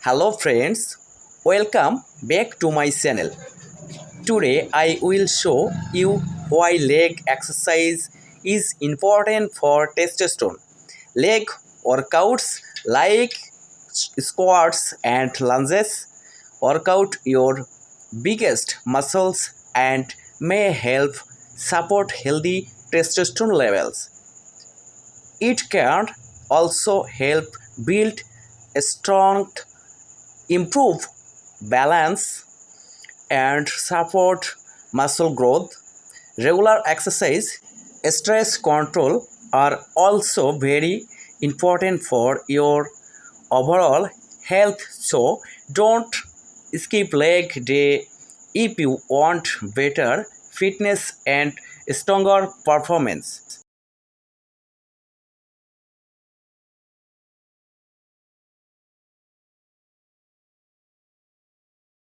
Hello friends, welcome back to my channel. Today I will show you why leg exercise is important for testosterone. Leg workouts like squats and lunges work out your biggest muscles and may help support healthy testosterone levels. It can also help build a strong, improve balance, and support muscle growth. Regular exercise, stress control are also very important for your overall health. So don't skip leg day if you want better fitness and stronger performance.